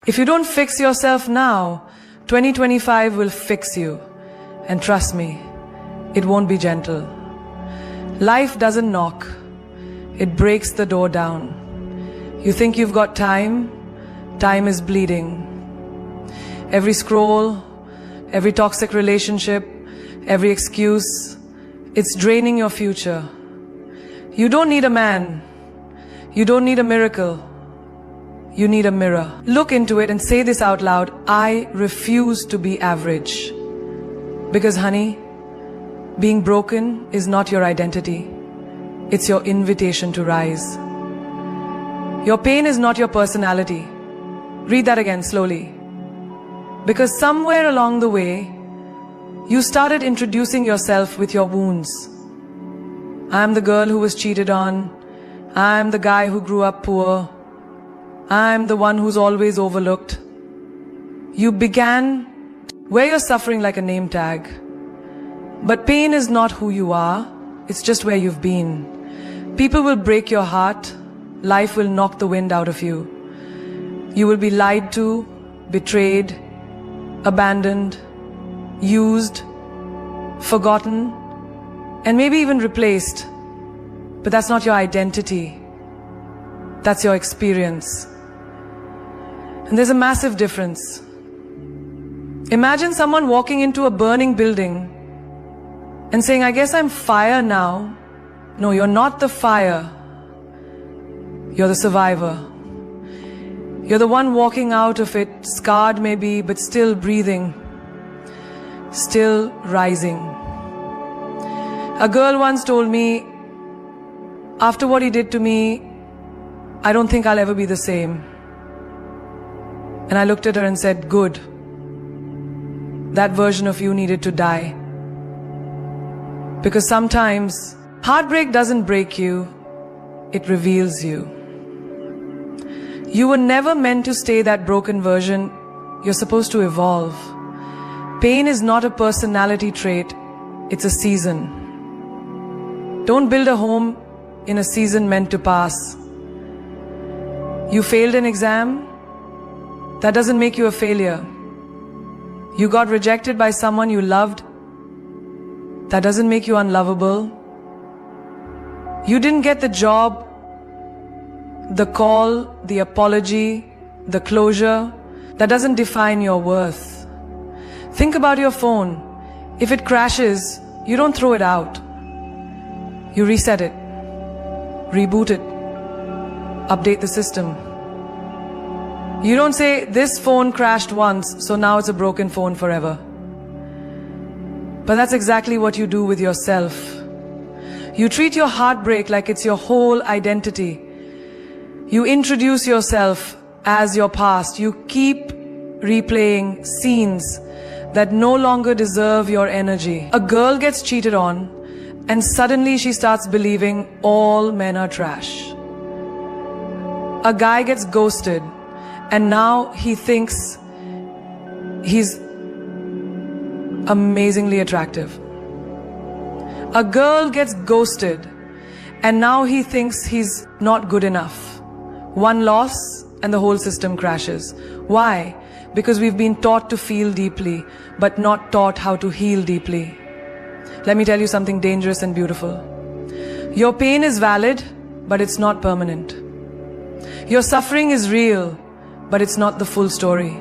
If you don't fix yourself now, 2025 will fix you. And trust me, it won't be gentle. Life doesn't knock. It breaks the door down. You think you've got time? Time is bleeding. Every scroll, every toxic relationship, every excuse, it's draining your future. You don't need a man. You don't need a miracle. You need a mirror. Look into it and say this out loud: I refuse to be average. Because honey, being broken is not your identity. It's your invitation to rise. Your pain is not your personality. Read that again slowly. Because somewhere along the way, you started introducing yourself with your wounds. I'm the girl who was cheated on. I'm the guy who grew up poor. I'm the one who's always overlooked. You began where you're suffering like a name tag. But pain is not who you are. It's just where you've been. People will break your heart. Life will knock the wind out of you. You will be lied to, betrayed, abandoned, used, forgotten, and maybe even replaced. But that's not your identity. That's your experience. And there's a massive difference. Imagine someone walking into a burning building and saying, I guess I'm fire now. No, you're not the fire. You're the survivor. You're the one walking out of it, scarred maybe, but still breathing, still rising. A girl once told me, after what he did to me, I don't think I'll ever be the same. And I looked at her and said, good. That version of you needed to die. Because sometimes heartbreak doesn't break you, it reveals you. You were never meant to stay that broken version. You're supposed to evolve. Pain is not a personality trait, it's a season. Don't build a home in a season meant to pass. You failed an exam, that doesn't make you a failure. You got rejected by someone you loved, that doesn't make you unlovable. You didn't get the job, the call, the apology, the closure, that doesn't define your worth. Think about your phone. If it crashes, you don't throw it out. You reset it, reboot it, update the system. You don't say, this phone crashed once, so now it's a broken phone forever. But that's exactly what you do with yourself. You treat your heartbreak like it's your whole identity. You introduce yourself as your past. You keep replaying scenes that no longer deserve your energy. A girl gets cheated on, and suddenly she starts believing all men are trash. A guy gets ghosted, and now he thinks he's amazingly attractive. A girl gets ghosted, and now he thinks he's not good enough. One loss, and the whole system crashes. Why? Because we've been taught to feel deeply, but not taught how to heal deeply. Let me tell you something dangerous and beautiful. Your pain is valid, but it's not permanent. Your suffering is real, but it's not the full story.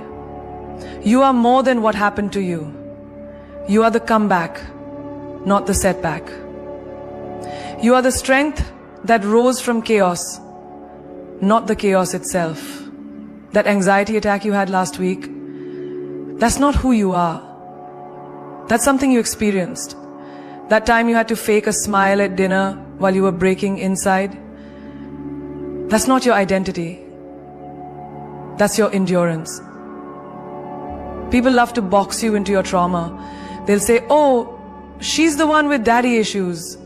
You are more than what happened to you. You are the comeback, not the setback. You are the strength that rose from chaos, not the chaos itself. That anxiety attack you had last week, that's not who you are. That's something you experienced. That time you had to fake a smile at dinner while you were breaking inside, that's not your identity. That's your endurance. People love to box you into your trauma. They'll say, oh, she's the one with daddy issues.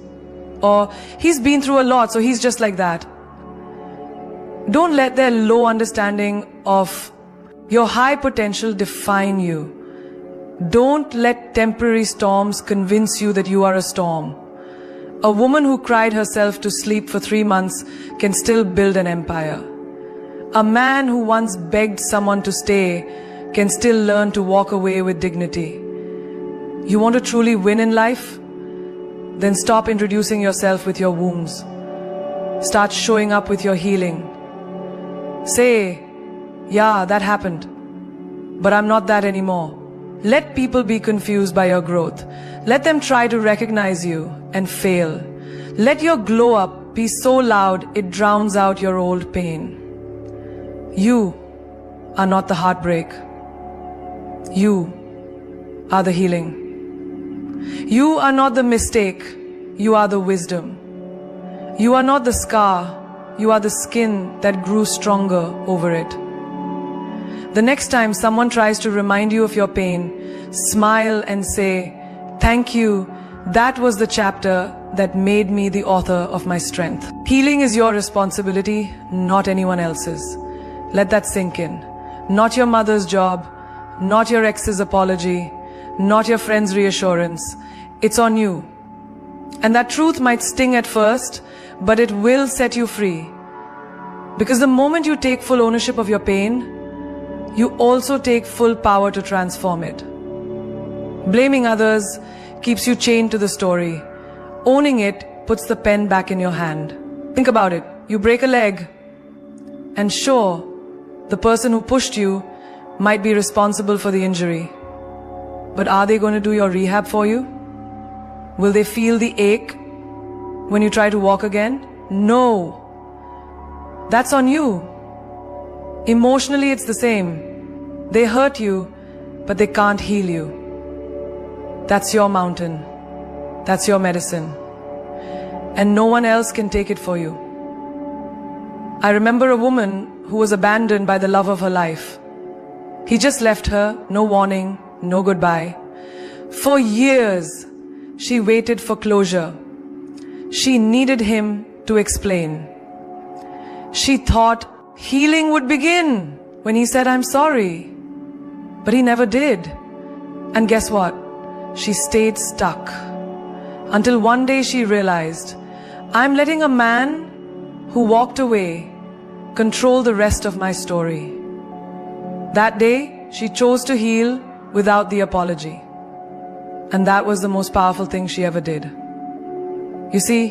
Or he's been through a lot, so he's just like that. Don't let their low understanding of your high potential define you. Don't let temporary storms convince you that you are a storm. A woman who cried herself to sleep for 3 months can still build an empire. A man who once begged someone to stay can still learn to walk away with dignity. You want to truly win in life? Then stop introducing yourself with your wounds. Start showing up with your healing. Say, yeah, that happened, but I'm not that anymore. Let people be confused by your growth. Let them try to recognize you and fail. Let your glow up be so loud it drowns out your old pain. You are not the heartbreak. You are the healing. You are not the mistake. You are the wisdom. You are not the scar. You are the skin that grew stronger over it. The next time someone tries to remind you of your pain, smile and say, "Thank you. That was the chapter that made me the author of my strength." Healing is your responsibility, not anyone else's. Let that sink in. Not your mother's job, not your ex's apology, not your friend's reassurance. It's on you. And that truth might sting at first, but it will set you free. Because the moment you take full ownership of your pain, you also take full power to transform it. Blaming others keeps you chained to the story. Owning it puts the pen back in your hand. Think about it. You break a leg, and sure, the person who pushed you might be responsible for the injury. But are they going to do your rehab for you? Will they feel the ache when you try to walk again? No. That's on you. Emotionally, it's the same. They hurt you, but they can't heal you. That's your mountain. That's your medicine. And no one else can take it for you. I remember a woman who was abandoned by the love of her life. He just left her, no warning, no goodbye. For years, she waited for closure. She needed him to explain. She thought healing would begin when he said, "I'm sorry." But he never did. And guess what? She stayed stuck. Until one day she realized, I'm letting a man who walked away control the rest of my story. That day, she chose to heal without the apology. And that was the most powerful thing she ever did. You see,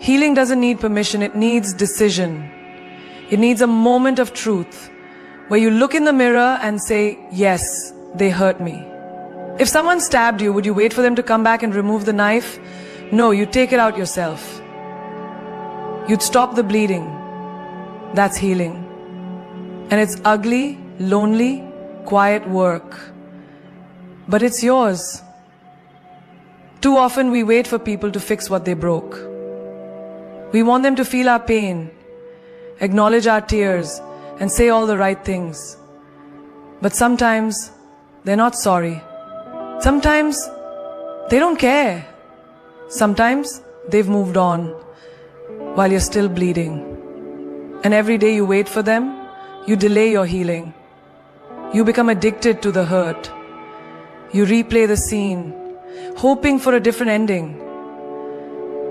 healing doesn't need permission, it needs decision. It needs a moment of truth, where you look in the mirror and say, yes, they hurt me. If someone stabbed you, would you wait for them to come back and remove the knife? No, you take it out yourself. You'd stop the bleeding. That's healing. And it's ugly, lonely, quiet work. But it's yours. Too often we wait for people to fix what they broke. We want them to feel our pain, acknowledge our tears, and say all the right things. But sometimes they're not sorry. Sometimes they don't care. Sometimes they've moved on while you're still bleeding. And every day you wait for them, you delay your healing. You become addicted to the hurt. You replay the scene, hoping for a different ending.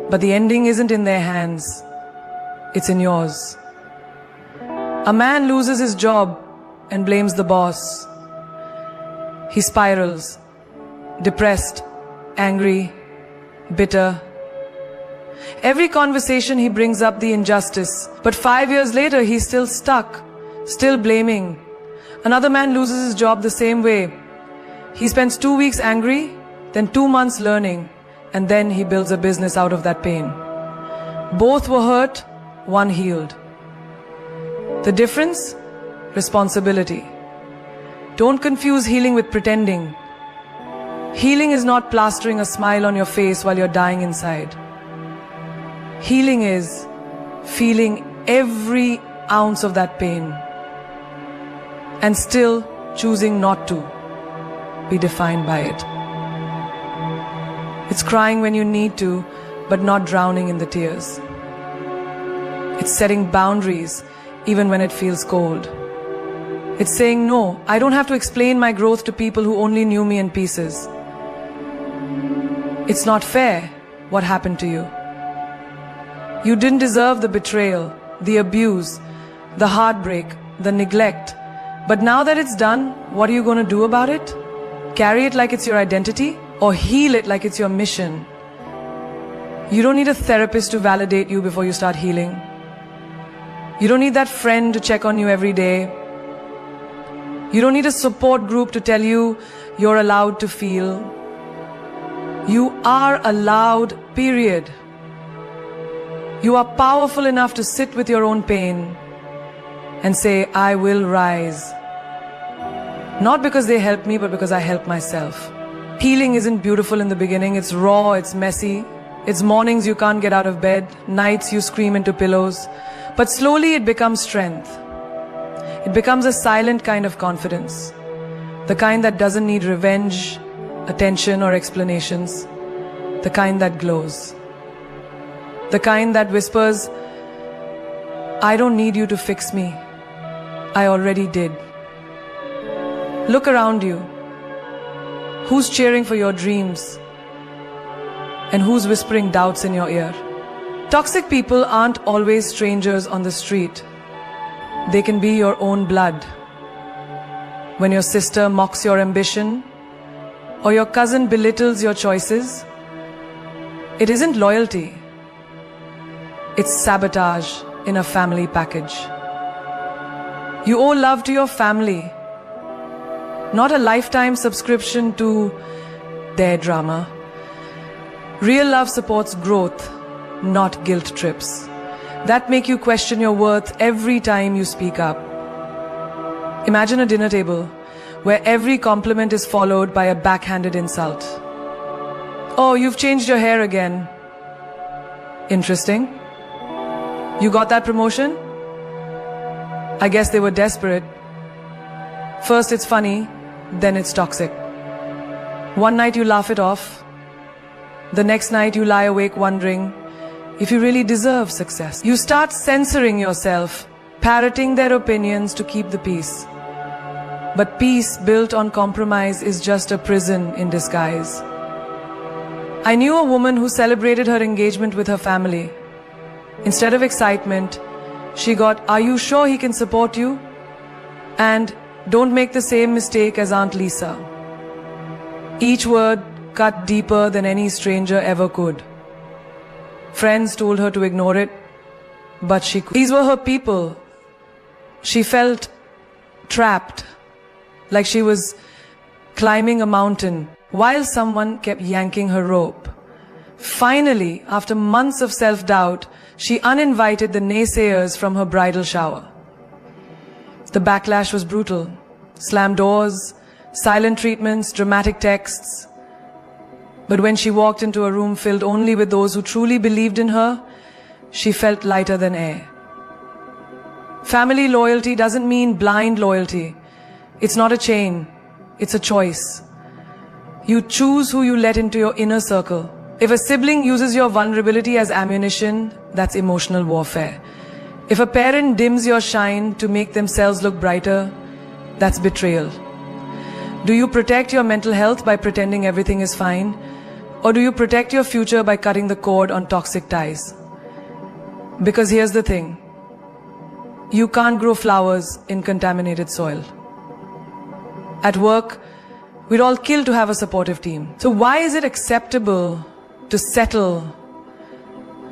But the ending isn't in their hands. It's in yours. A man loses his job and blames the boss. He spirals, depressed, angry, bitter. Every conversation he brings up the injustice, but 5 years later he's still stuck, still blaming. Another man loses his job the same way. He spends 2 weeks angry, then 2 months learning, and then he builds a business out of that pain. Both were hurt, one healed. The difference? Responsibility. Don't confuse healing with pretending. Healing is not plastering a smile on your face while you're dying inside. Healing is feeling every ounce of that pain and still choosing not to be defined by it. It's crying when you need to, but not drowning in the tears. It's setting boundaries even when it feels cold. It's saying, no, I don't have to explain my growth to people who only knew me in pieces. It's not fair what happened to you. You didn't deserve the betrayal, the abuse, the heartbreak, the neglect. But now that it's done, what are you going to do about it? Carry it like it's your identity, or heal it like it's your mission? You don't need a therapist to validate you before you start healing. You don't need that friend to check on you every day. You don't need a support group to tell you you're allowed to feel. You are allowed, period. You are powerful enough to sit with your own pain and say, I will rise. Not because they help me, but because I help myself. Healing isn't beautiful in the beginning. It's raw, it's messy. It's mornings you can't get out of bed, nights you scream into pillows. But slowly it becomes strength. It becomes a silent kind of confidence. The kind that doesn't need revenge, attention, or explanations. The kind that glows. The kind that whispers, I don't need you to fix me. I already did. Look around you. Who's cheering for your dreams? And who's whispering doubts in your ear? Toxic people aren't always strangers on the street. They can be your own blood. When your sister mocks your ambition, or your cousin belittles your choices, it isn't loyalty. It's sabotage in a family package. You owe love to your family, not a lifetime subscription to their drama. Real love supports growth, not guilt trips that make you question your worth every time you speak up. Imagine a dinner table where every compliment is followed by a backhanded insult. Oh, you've changed your hair again. Interesting. You got that promotion? I guess they were desperate. First it's funny, then it's toxic. One night you laugh it off. The next night you lie awake wondering if you really deserve success. You start censoring yourself, parroting their opinions to keep the peace. But peace built on compromise is just a prison in disguise. I knew a woman who celebrated her engagement with her family. Instead of excitement, she got, "Are you sure he can support you?" And "Don't make the same mistake as Aunt Lisa." Each word cut deeper than any stranger ever could. Friends told her to ignore it, but she could. These were her people. She felt trapped, like she was climbing a mountain while someone kept yanking her rope. Finally, after months of self-doubt, she uninvited the naysayers from her bridal shower. The backlash was brutal. Slammed doors, silent treatments, dramatic texts. But when she walked into a room filled only with those who truly believed in her, she felt lighter than air. Family loyalty doesn't mean blind loyalty. It's not a chain. It's a choice. You choose who you let into your inner circle. If a sibling uses your vulnerability as ammunition, that's emotional warfare. If a parent dims your shine to make themselves look brighter, that's betrayal. Do you protect your mental health by pretending everything is fine? Or do you protect your future by cutting the cord on toxic ties? Because here's the thing. You can't grow flowers in contaminated soil. At work, we'd all kill to have a supportive team. So why is it acceptable to settle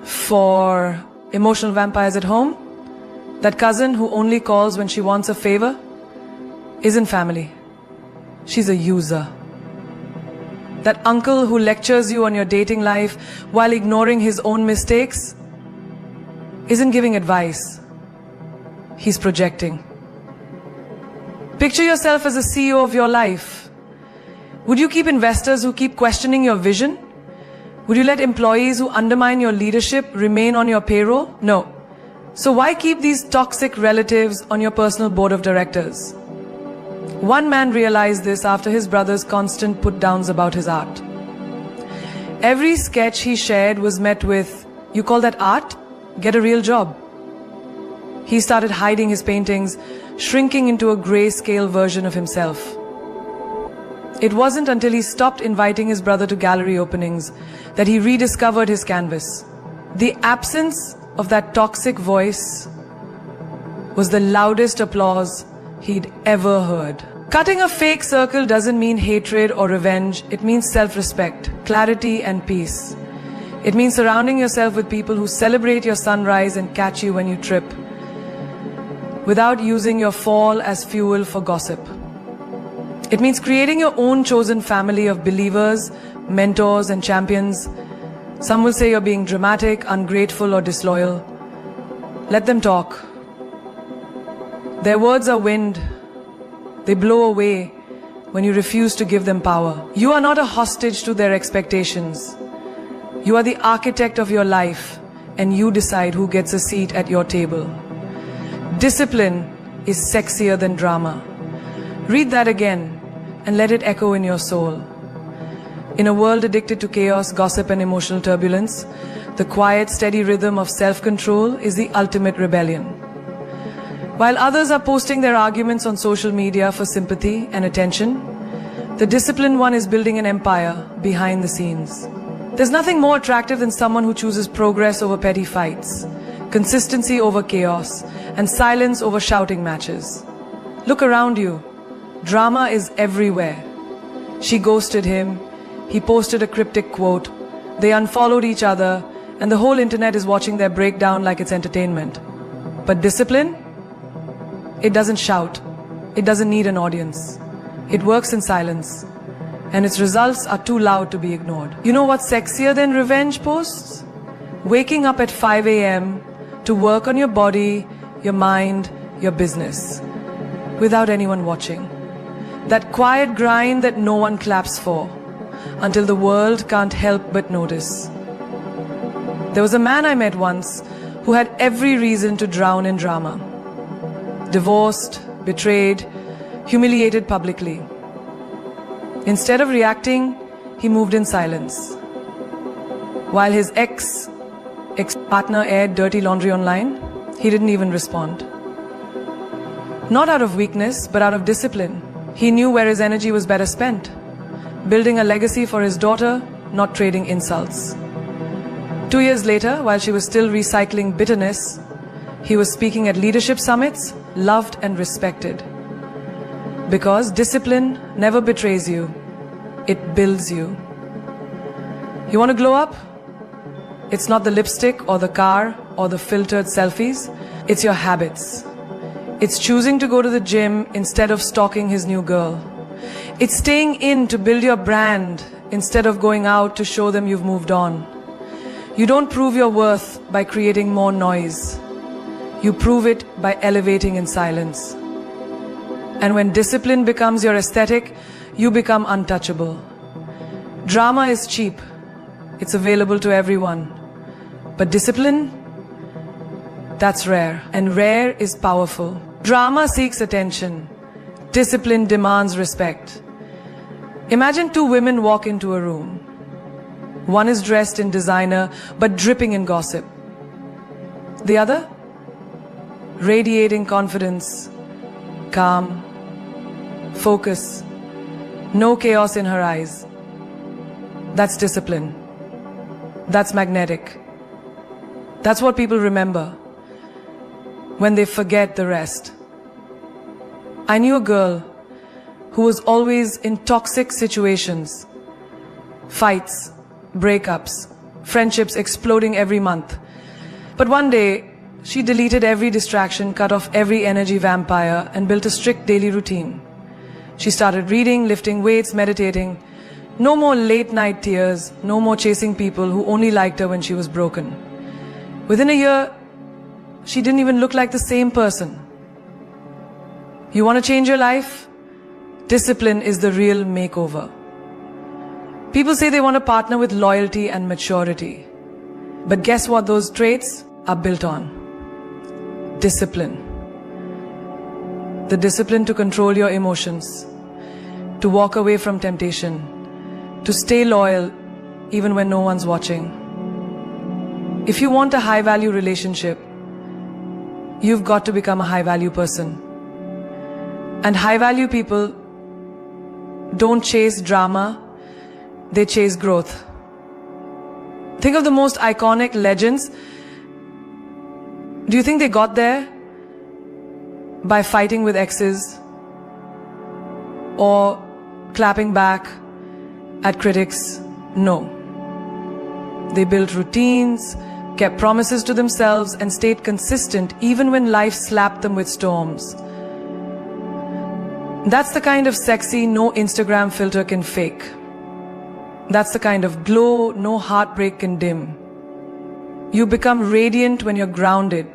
for emotional vampires at home? That cousin who only calls when she wants a favor isn't family. She's a user. That uncle who lectures you on your dating life while ignoring his own mistakes isn't giving advice. He's projecting. Picture yourself as a CEO of your life. Would you keep investors who keep questioning your vision? Would you let employees who undermine your leadership remain on your payroll? No. So why keep these toxic relatives on your personal board of directors? One man realized this after his brother's constant put-downs about his art. Every sketch he shared was met with, "You call that art? Get a real job." He started hiding his paintings, shrinking into a grayscale version of himself. It wasn't until he stopped inviting his brother to gallery openings that he rediscovered his canvas. The absence of that toxic voice was the loudest applause he'd ever heard. Cutting a fake circle doesn't mean hatred or revenge. It means self-respect, clarity and peace. It means surrounding yourself with people who celebrate your sunrise and catch you when you trip, without using your fall as fuel for gossip. It means creating your own chosen family of believers, mentors and champions. Some will say you're being dramatic, ungrateful or disloyal. Let them talk. Their words are wind. They blow away when you refuse to give them power. You are not a hostage to their expectations. You are the architect of your life, and you decide who gets a seat at your table. Discipline is sexier than drama. Read that again and let it echo in your soul. In a world addicted to chaos, gossip and emotional turbulence, the quiet, steady rhythm of self-control is the ultimate rebellion. While others are posting their arguments on social media for sympathy and attention, the disciplined one is building an empire behind the scenes. There's nothing more attractive than someone who chooses progress over petty fights, consistency over chaos, and silence over shouting matches. Look around you. Drama is everywhere. She ghosted him. He posted a cryptic quote. They unfollowed each other, and the whole internet is watching their breakdown like it's entertainment. But discipline? It doesn't shout. It doesn't need an audience. It works in silence. And its results are too loud to be ignored. You know what's sexier than revenge posts? Waking up at 5 a.m. to work on your body, your mind, your business, without anyone watching. That quiet grind that no one claps for, until the world can't help but notice. There was a man I met once who had every reason to drown in drama. Divorced, betrayed, humiliated publicly. Instead of reacting, he moved in silence. While his ex-partner aired dirty laundry online, he didn't even respond. Not out of weakness, but out of discipline. He knew where his energy was better spent. Building a legacy for his daughter, not trading insults. 2 years later, while she was still recycling bitterness, he was speaking at leadership summits, loved and respected. Because discipline never betrays you, it builds you. You want to glow up? It's not the lipstick or the car or the filtered selfies, it's your habits. It's choosing to go to the gym instead of stalking his new girl. It's staying in to build your brand instead of going out to show them you've moved on. You don't prove your worth by creating more noise. You prove it by elevating in silence. And when discipline becomes your aesthetic, you become untouchable. Drama is cheap. It's available to everyone. But discipline? That's rare. And rare is powerful. Drama seeks attention. Discipline demands respect. Imagine two women walk into a room. One is dressed in designer, but dripping in gossip. The other? Radiating confidence, calm, focus, no chaos in her eyes. That's discipline. That's magnetic. That's what people remember when they forget the rest. I knew a girl who was always in toxic situations, fights, breakups, friendships exploding every month. But one day, she deleted every distraction, cut off every energy vampire, and built a strict daily routine. She started reading, lifting weights, meditating. No more late night tears, no more chasing people who only liked her when she was broken. Within a year, she didn't even look like the same person. You want to change your life? Discipline is the real makeover. People say they want a partner with loyalty and maturity. But guess what those traits are built on? Discipline. The discipline to control your emotions, to walk away from temptation, to stay loyal even when no one's watching. If you want a high-value relationship, you've got to become a high-value person. And high-value people don't chase drama, they chase growth. Think of the most iconic legends. Do you think they got there by fighting with exes or clapping back at critics. No. They built routines, kept promises to themselves, and stayed consistent even when life slapped them with storms. That's the kind of sexy no Instagram filter can fake. That's the kind of glow no heartbreak can dim. You become radiant when you're grounded.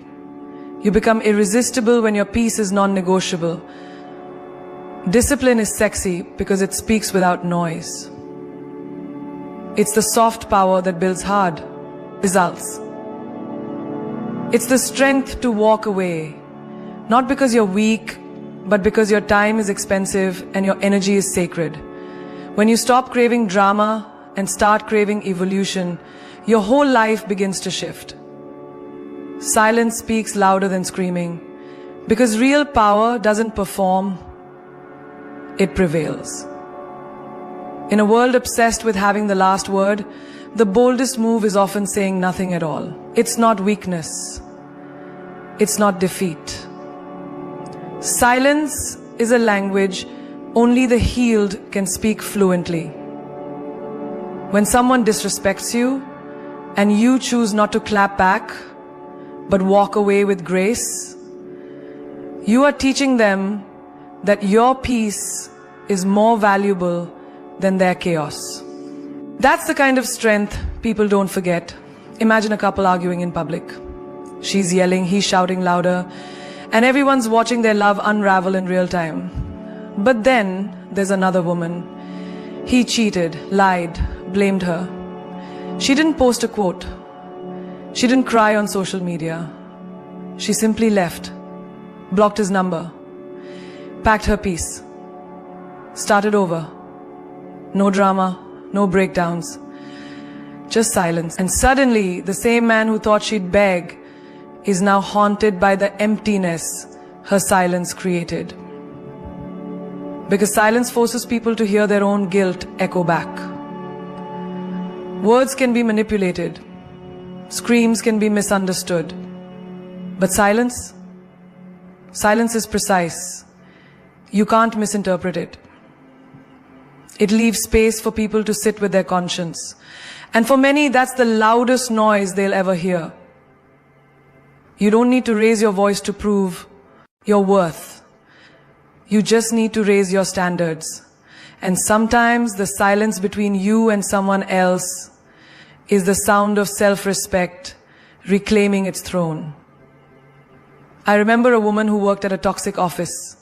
You become irresistible when your peace is non-negotiable. Discipline is sexy because it speaks without noise. It's the soft power that builds hard results. It's the strength to walk away, not because you're weak, but because your time is expensive and your energy is sacred. When you stop craving drama and start craving evolution, your whole life begins to shift. Silence speaks louder than screaming, because real power doesn't perform, it prevails. In a world obsessed with having the last word, the boldest move is often saying nothing at all. It's not weakness. It's not defeat. Silence is a language only the healed can speak fluently. When someone disrespects you and you choose not to clap back, but walk away with grace, you are teaching them that your peace is more valuable than their chaos. That's the kind of strength people don't forget. Imagine a couple arguing in public. She's yelling, he's shouting louder, and everyone's watching their love unravel in real time. But then there's another woman. He cheated, lied, blamed her. She didn't post a quote. She didn't cry on social media. She simply left, blocked his number, packed her piece, started over. No drama, no breakdowns, just silence. And suddenly, the same man who thought she'd beg is now haunted by the emptiness her silence created. Because silence forces people to hear their own guilt echo back. Words can be manipulated. Screams can be misunderstood. But silence is precise. You can't misinterpret it. It leaves space for people to sit with their conscience. And for many, that's the loudest noise they'll ever hear. You don't need to raise your voice to prove your worth. You just need to raise your standards. And sometimes the silence between you and someone else is the sound of self-respect reclaiming its throne. I remember a woman who worked at a toxic office.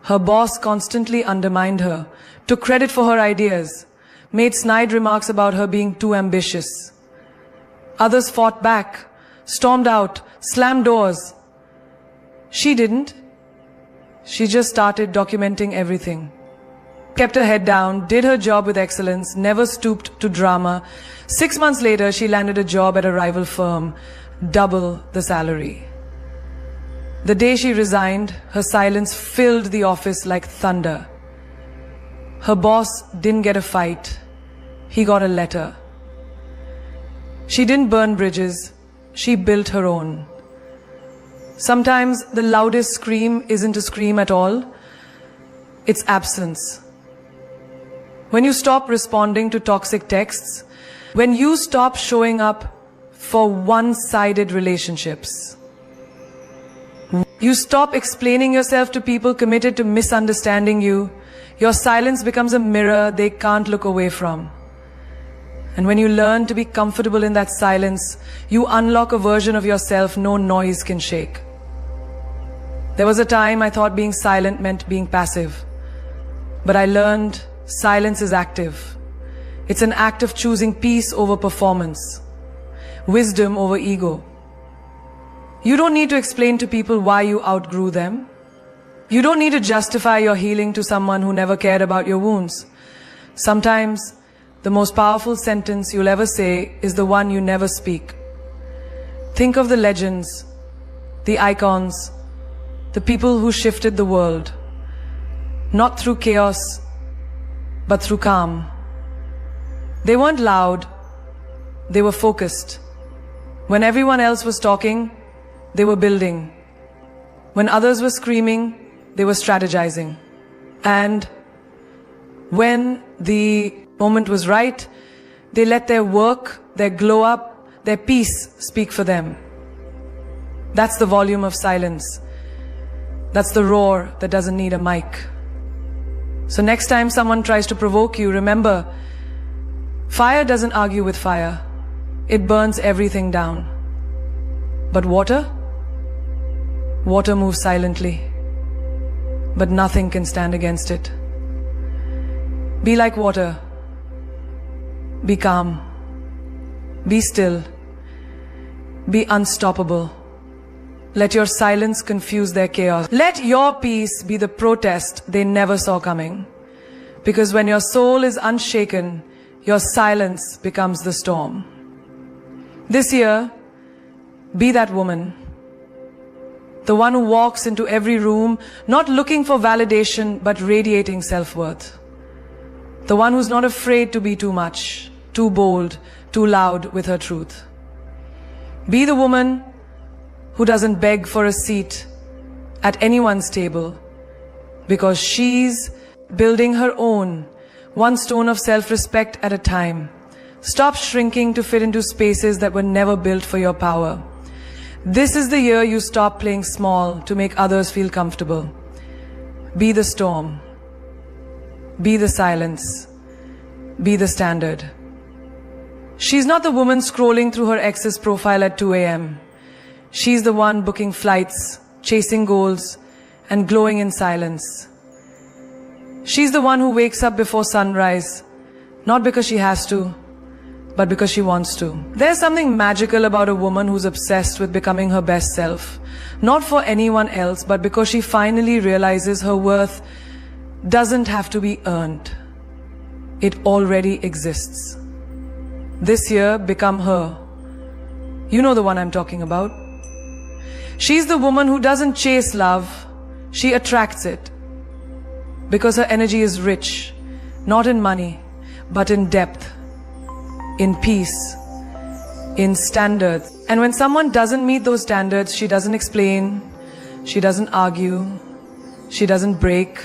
Her boss constantly undermined her, took credit for her ideas, made snide remarks about her being too ambitious. Others fought back, stormed out, slammed doors. She didn't. She just started documenting everything. Kept her head down, did her job with excellence, never stooped to drama. 6 months later, she landed a job at a rival firm, double the salary. The day she resigned, her silence filled the office like thunder. Her boss didn't get a fight. He got a letter. She didn't burn bridges. She built her own. Sometimes the loudest scream isn't a scream at all. It's absence. When you stop responding to toxic texts, when you stop showing up for one-sided relationships, you stop explaining yourself to people committed to misunderstanding you, your silence becomes a mirror they can't look away from. And when you learn to be comfortable in that silence, you unlock a version of yourself no noise can shake. There was a time I thought being silent meant being passive. But I learned silence is active. It's an act of choosing peace over performance, wisdom over ego. You don't need to explain to people why you outgrew them. You don't need to justify your healing to someone who never cared about your wounds. Sometimes, the most powerful sentence you'll ever say is the one you never speak. Think of the legends, the icons, the people who shifted the world, not through chaos, but through calm. They weren't loud, they were focused. When everyone else was talking, they were building. When others were screaming, they were strategizing. And when the moment was right, they let their work, their glow up, their peace speak for them. That's the volume of silence. That's the roar that doesn't need a mic. So next time someone tries to provoke you, remember, fire doesn't argue with fire. It burns everything down. But water? Water moves silently. But nothing can stand against it. Be like water. Be calm. Be still. Be unstoppable. Let your silence confuse their chaos. Let your peace be the protest they never saw coming. Because when your soul is unshaken, your silence becomes the storm. This year, be that woman. The one who walks into every room, not looking for validation, but radiating self-worth. The one who's not afraid to be too much, too bold, too loud with her truth. Be the woman who doesn't beg for a seat at anyone's table because she's building her own, one stone of self-respect at a time. Stop shrinking to fit into spaces that were never built for your power. This is the year you stop playing small to make others feel comfortable. Be the storm. Be the silence. Be the standard. She's not the woman scrolling through her ex's profile at 2 a.m. She's the one booking flights, chasing goals, and glowing in silence. She's the one who wakes up before sunrise, not because she has to, but because she wants to. There's something magical about a woman who's obsessed with becoming her best self, not for anyone else, but because she finally realizes her worth doesn't have to be earned. It already exists. This year, become her. You know the one I'm talking about. She's the woman who doesn't chase love, she attracts it. Because her energy is rich, not in money, but in depth, in peace, in standards. And when someone doesn't meet those standards, she doesn't explain, she doesn't argue, she doesn't break,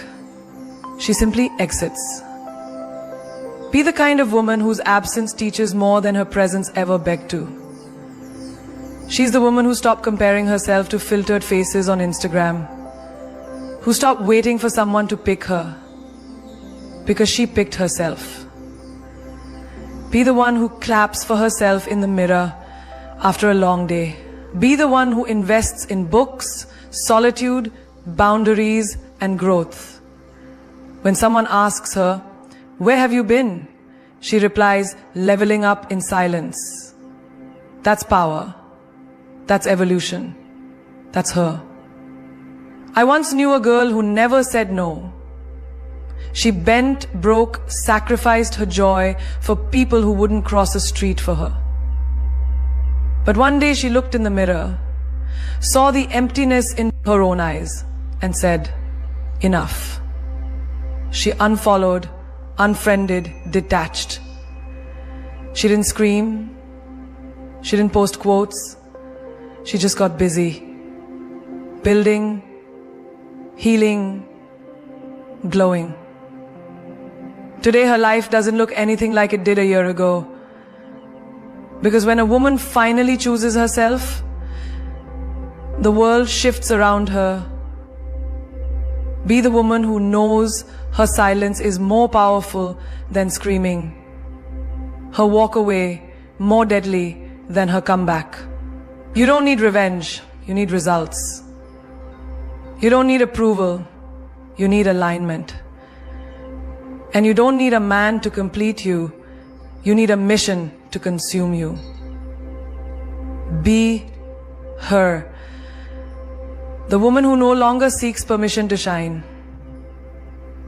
she simply exits. Be the kind of woman whose absence teaches more than her presence ever begged to. She's the woman who stopped comparing herself to filtered faces on Instagram, who stopped waiting for someone to pick her, because she picked herself. Be the one who claps for herself in the mirror after a long day. Be the one who invests in books, solitude, boundaries, and growth. When someone asks her, "Where have you been?" she replies, "Leveling up in silence." That's power. That's evolution. That's her. I once knew a girl who never said no. She bent, broke, sacrificed her joy for people who wouldn't cross a street for her. But one day she looked in the mirror, saw the emptiness in her own eyes, and said, "Enough." She unfollowed, unfriended, detached. She didn't scream. She didn't post quotes. She just got busy, building, healing, glowing. Today her life doesn't look anything like it did a year ago. Because when a woman finally chooses herself, the world shifts around her. Be the woman who knows her silence is more powerful than screaming. Her walk away more deadly than her comeback. You don't need revenge, you need results. You don't need approval, you need alignment. And you don't need a man to complete you, you need a mission to consume you. Be her. The woman who no longer seeks permission to shine.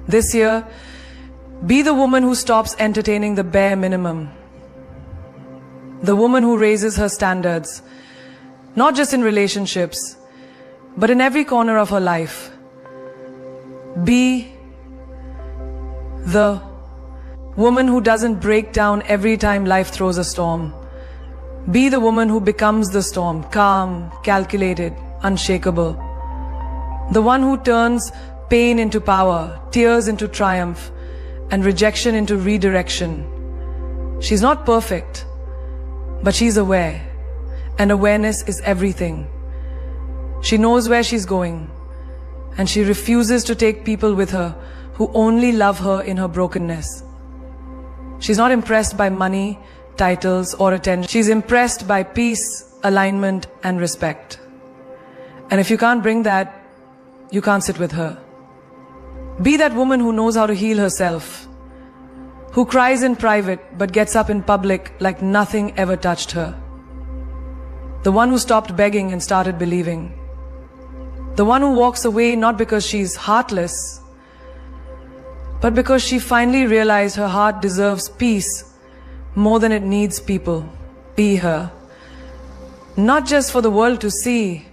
This year, be the woman who stops entertaining the bare minimum. The woman who raises her standards, not just in relationships, but in every corner of her life. Be the woman who doesn't break down every time life throws a storm. Be the woman who becomes the storm, calm, calculated, unshakable. The one who turns pain into power, tears into triumph, and rejection into redirection. She's not perfect, but she's aware, and awareness is everything. She knows where she's going, and she refuses to take people with her who only love her in her brokenness. She's not impressed by money, titles, or attention. She's impressed by peace, alignment, and respect. And if you can't bring that, you can't sit with her. Be that woman who knows how to heal herself, who cries in private but gets up in public like nothing ever touched her. The one who stopped begging and started believing. The one who walks away not because she's heartless, but because she finally realized her heart deserves peace more than it needs people. Be her. Not just for the world to see,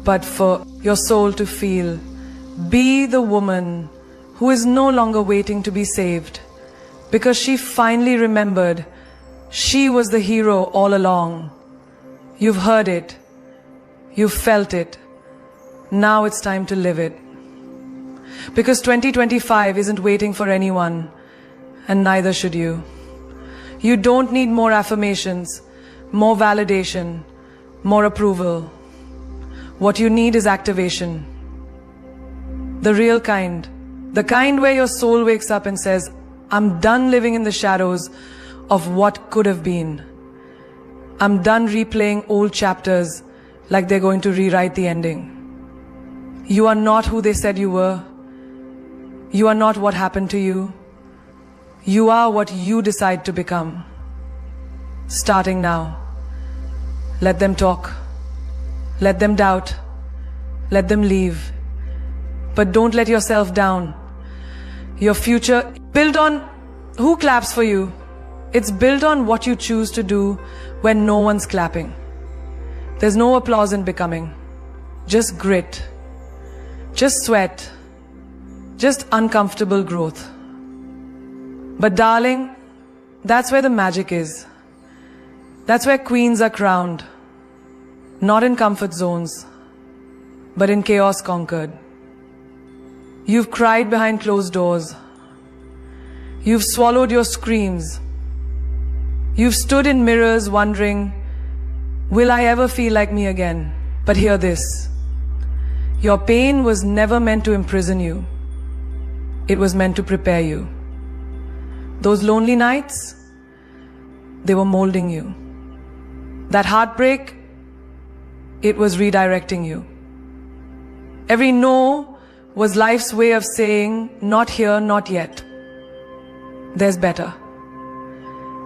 but for your soul to feel. Be the woman who is no longer waiting to be saved, because she finally remembered she was the hero all along. You've heard it. You've felt it. Now it's time to live it. Because 2025 isn't waiting for anyone, and neither should you. You don't need more affirmations, more validation, more approval. What you need is activation. The real kind. The kind where your soul wakes up and says, I'm done living in the shadows of what could have been. I'm done replaying old chapters like they're going to rewrite the ending. You are not who they said you were. You are not what happened to you. You are what you decide to become. Starting now. Let them talk. Let them doubt. Let them leave. But don't let yourself down. Your future built on who claps for you. It's built on what you choose to do when no one's clapping. There's no applause in becoming. Just grit. Just sweat. Just uncomfortable growth. But darling, that's where the magic is. That's where queens are crowned. Not in comfort zones, but in chaos conquered. You've cried behind closed doors. You've swallowed your screams. You've stood in mirrors wondering, will I ever feel like me again? But hear this. Your pain was never meant to imprison you. It was meant to prepare you. Those lonely nights, they were molding you. That heartbreak, it was redirecting you. Every no was life's way of saying, not here, not yet. There's better.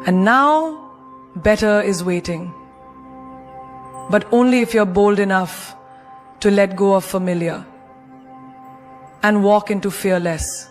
And now, better is waiting. But only if you're bold enough to let go of familiar and walk into fearless.